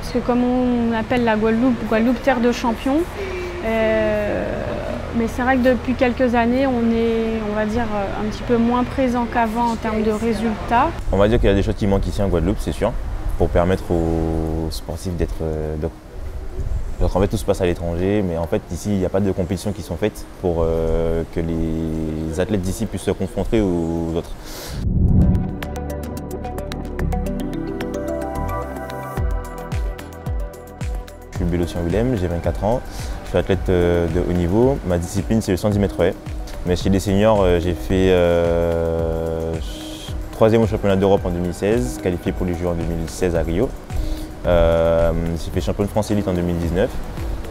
Parce que comme on appelle la Guadeloupe terre de champions, mais c'est vrai que depuis quelques années, on est, on va dire, un petit peu moins présent qu'avant en termes de résultats. On va dire qu'il y a des choses qui manquent ici en Guadeloupe, c'est sûr, pour permettre aux sportifs d'être... Donc en fait tout se passe à l'étranger, mais en fait ici il n'y a pas de compétitions qui sont faites pour que les athlètes d'ici puissent se confronter aux autres. Je suis Bélocian Willem, j'ai 24 ans, je suis athlète de haut niveau. Ma discipline c'est le 110 mètres haies. Mais chez les seniors, j'ai fait 3e au championnat d'Europe en 2016, qualifié pour les Jeux en 2016 à Rio. J'ai fait champion de France élite en 2019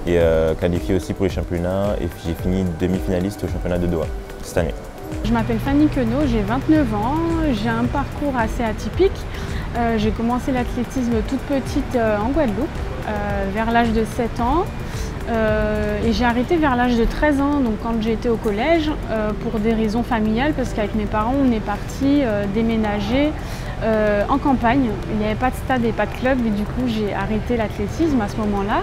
et qualifié aussi pour les championnats, et puis j'ai fini demi-finaliste au championnat de Doha cette année. Je m'appelle Fanny Queneau, j'ai 29 ans, j'ai un parcours assez atypique. J'ai commencé l'athlétisme toute petite en Guadeloupe, vers l'âge de 7 ans. Et j'ai arrêté vers l'âge de 13 ans, donc quand j'étais au collège, pour des raisons familiales, parce qu'avec mes parents, on est partis déménager en campagne. Il n'y avait pas de stade et pas de club, et du coup j'ai arrêté l'athlétisme à ce moment-là.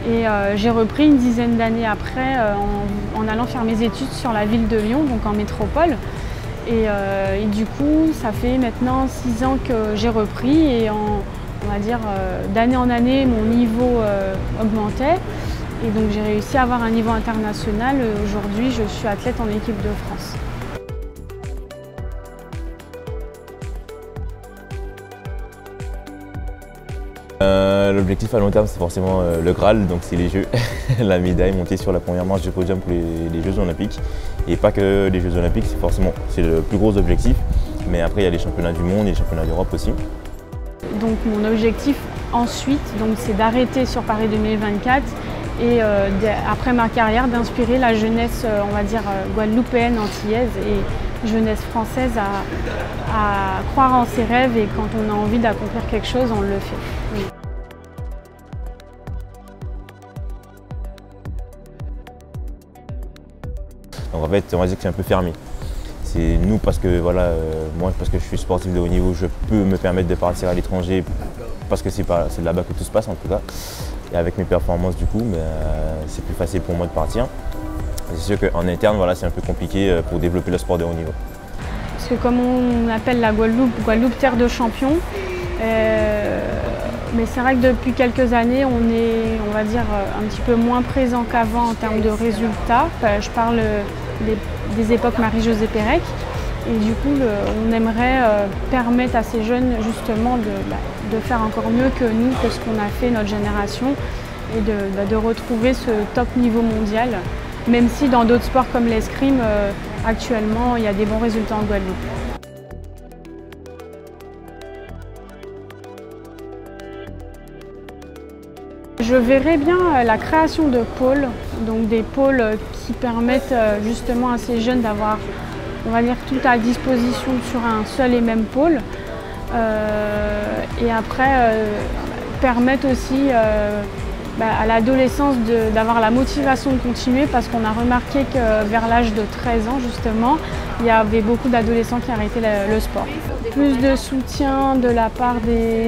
Et j'ai repris une dizaine d'années après en allant faire mes études sur la ville de Lyon, donc en métropole. Et du coup, ça fait maintenant 6 ans que j'ai repris, et on va dire d'année en année, mon niveau augmentait. Et donc j'ai réussi à avoir un niveau international. Aujourd'hui, je suis athlète en équipe de France. L'objectif à long terme, c'est forcément le Graal, donc c'est les Jeux, la médaille, monter sur la première marche du podium pour les Jeux Olympiques. Et pas que les Jeux Olympiques, c'est le plus gros objectif, mais après il y a les championnats du monde et les championnats d'Europe aussi. Donc mon objectif ensuite, c'est d'arrêter sur Paris 2024 et après ma carrière, d'inspirer la jeunesse, on va dire, guadeloupéenne, antillaise et jeunesse française à croire en ses rêves, et quand on a envie d'accomplir quelque chose, on le fait. Oui. Donc en fait, on va dire que c'est un peu fermé. C'est nous parce que voilà, moi parce que je suis sportif de haut niveau, je peux me permettre de partir à l'étranger parce que c'est là-bas que tout se passe en tout cas. Et avec mes performances du coup, c'est plus facile pour moi de partir. C'est sûr qu'en interne, voilà, c'est un peu compliqué pour développer le sport de haut niveau. Parce que comme on appelle la Guadeloupe terre de champions, mais c'est vrai que depuis quelques années, on est, on va dire, un petit peu moins présent qu'avant en termes de résultats. Je parle des époques Marie-Josée Pérec. Et du coup, on aimerait permettre à ces jeunes justement de faire encore mieux que nous, que ce qu'on a fait notre génération, et de retrouver ce top niveau mondial, même si dans d'autres sports comme l'escrime, actuellement, il y a des bons résultats en Guadeloupe. Je verrais bien la création de pôles, donc des pôles qui permettent justement à ces jeunes d'avoir, on va dire, tout à disposition sur un seul et même pôle. Et après, permettre aussi à l'adolescence d'avoir la motivation de continuer, parce qu'on a remarqué que vers l'âge de 13 ans, justement, il y avait beaucoup d'adolescents qui arrêtaient le sport. Plus de soutien de la part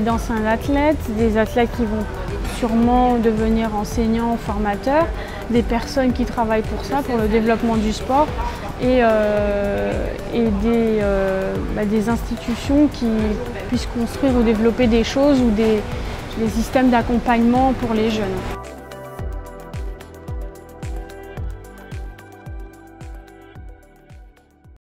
d'anciens athlètes, des athlètes qui vont sûrement devenir enseignants ou formateurs, des personnes qui travaillent pour ça, pour le développement du sport, et des institutions qui puissent construire ou développer des choses, ou des systèmes d'accompagnement pour les jeunes.